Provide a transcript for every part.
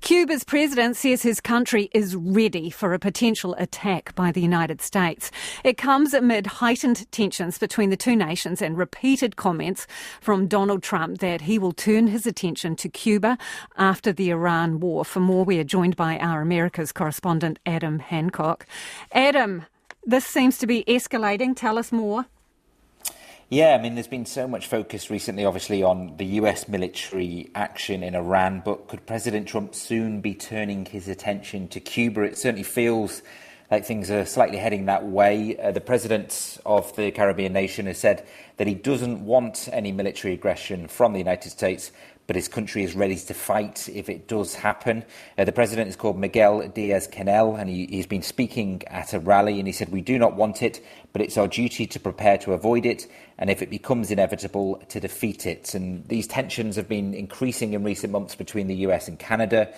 Cuba's president says his country is ready for a potential attack by the United States. It comes amid heightened tensions between the two nations and repeated comments from Donald Trump that he will turn his attention to Cuba after the Iran war. For more, we are joined by our Americas correspondent, Adam Hancock. Adam, this seems to be escalating. Tell us more. Yeah, I mean, there's been so much focus recently, obviously, on the US military action in Iran, but could President Trump soon be turning his attention to Cuba? It certainly feels like things are slightly heading that way. The president of the Caribbean nation has said that he doesn't want any military aggression from the United States, but his country is ready to fight if it does happen. The president is called Miguel Diaz-Canel, and he's been speaking at a rally, and he said, "We do not want it, but it's our duty to prepare to avoid it, and if it becomes inevitable, to defeat it." And these tensions have been increasing in recent months between the US and Canada.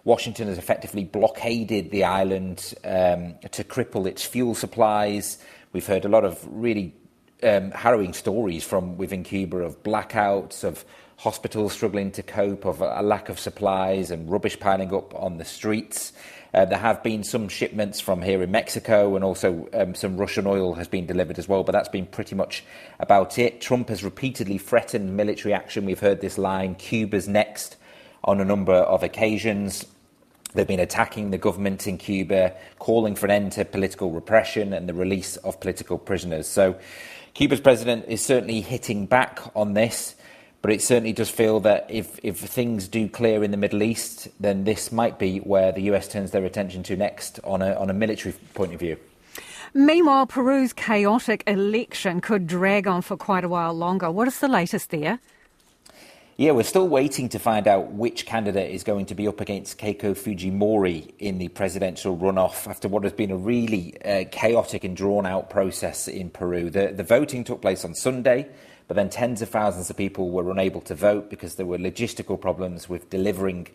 Washington has effectively blockaded the island to cripple its fuel supplies. We've heard a lot of really harrowing stories from within Cuba of blackouts, of hospitals struggling to cope, of a lack of supplies and rubbish piling up on the streets. There have been some shipments from here in Mexico, and also some Russian oil has been delivered as well, but that's been pretty much about it. Trump has repeatedly threatened military action. We've heard this line, "Cuba's next," on a number of occasions. They've been attacking the government in Cuba, calling for an end to political repression and the release of political prisoners. So Cuba's president is certainly hitting back on this, but it certainly does feel that if things do clear in the Middle East, then this might be where the US turns their attention to next on a military point of view. Meanwhile, Peru's chaotic election could drag on for quite a while longer. What is the latest there? Yeah, we're still waiting to find out which candidate is going to be up against Keiko Fujimori in the presidential runoff after what has been a really chaotic and drawn-out process in Peru. The voting took place on Sunday, but then tens of thousands of people were unable to vote because there were logistical problems with delivering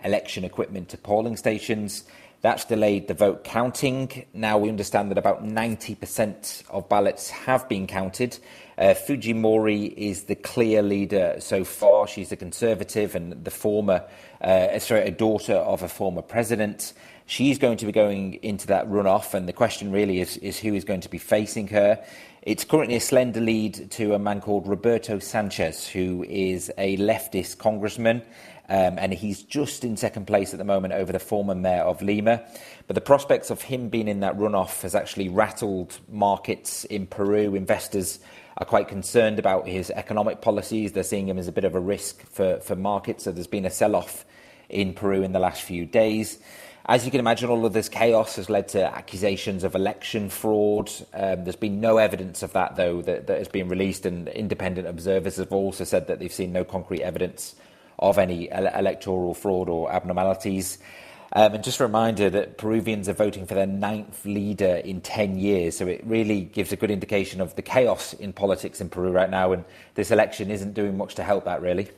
election equipment to polling stations. That's delayed the vote counting. Now we understand that about 90% of ballots have been counted. Fujimori is the clear leader so far. She's a conservative and a daughter of a former president. She's going to be going into that runoff, and the question really is who is going to be facing her. It's currently a slender lead to a man called Roberto Sanchez, who is a leftist congressman, and he's just in second place at the moment over the former mayor of Lima. But the prospects of him being in that runoff has actually rattled markets in Peru. Investors are quite concerned about his economic policies. They're seeing him as a bit of a risk for markets. So there's been a sell-off in Peru in the last few days. As you can imagine, all of this chaos has led to accusations of election fraud. There's been no evidence of that, though, that has been released, and independent observers have also said that they've seen no concrete evidence of any electoral fraud or abnormalities. And just a reminder that Peruvians are voting for their 9th leader in 10 years. So it really gives a good indication of the chaos in politics in Peru right now. And this election isn't doing much to help that, really.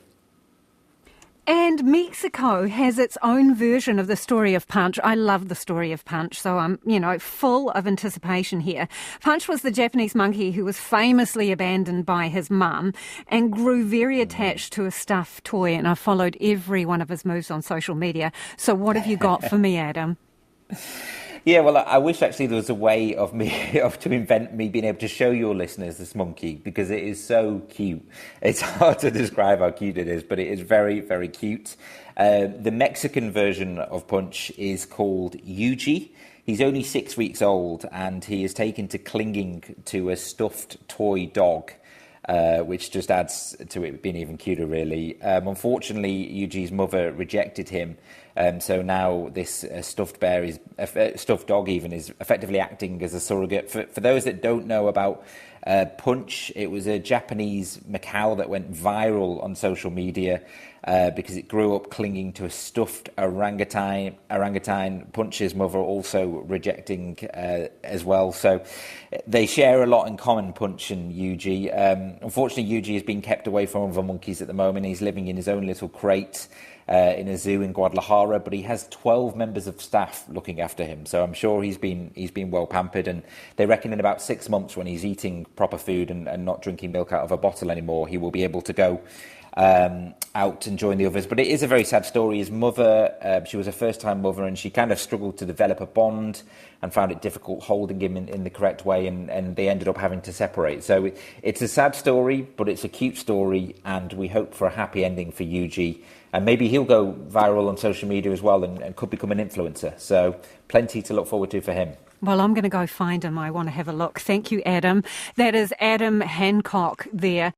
And Mexico has its own version of the story of Punch. I love the story of Punch, so I'm, full of anticipation here. Punch was the Japanese monkey who was famously abandoned by his mum and grew very attached to a stuffed toy, and I followed every one of his moves on social media. So what have you got for me, Adam? Yeah, well, I wish actually there was a way to invent me being able to show your listeners this monkey, because it is so cute. It's hard to describe how cute it is, but it is very, very cute. The Mexican version of Punch is called Yuji. He's only 6 weeks old, and he is taken to clinging to a stuffed toy dog, which just adds to it being even cuter, really. Unfortunately, Yuji's mother rejected him. So now this stuffed dog even is effectively acting as a surrogate. For those that don't know about Punch, it was a Japanese macaw that went viral on social media because it grew up clinging to a stuffed orangutan. Punch's mother also rejecting as well. So they share a lot in common, Punch and Yuji. Unfortunately, Yuji is being kept away from other monkeys at the moment. He's living in his own little crate in a zoo in Guadalajara, but he has 12 members of staff looking after him. So I'm sure he's been well pampered, and they reckon in about 6 months, when he's eating proper food and not drinking milk out of a bottle anymore, he will be able to go out and join the others. But it is a very sad story. His mother, she was a first-time mother, and she kind of struggled to develop a bond and found it difficult holding him in the correct way, and they ended up having to separate. So it's a sad story, but it's a cute story, and we hope for a happy ending for Yuji. And maybe he'll go viral on social media as well and could become an influencer. So plenty to look forward to for him. Well, I'm going to go find him. I want to have a look. Thank you, Adam. That is Adam Hancock there.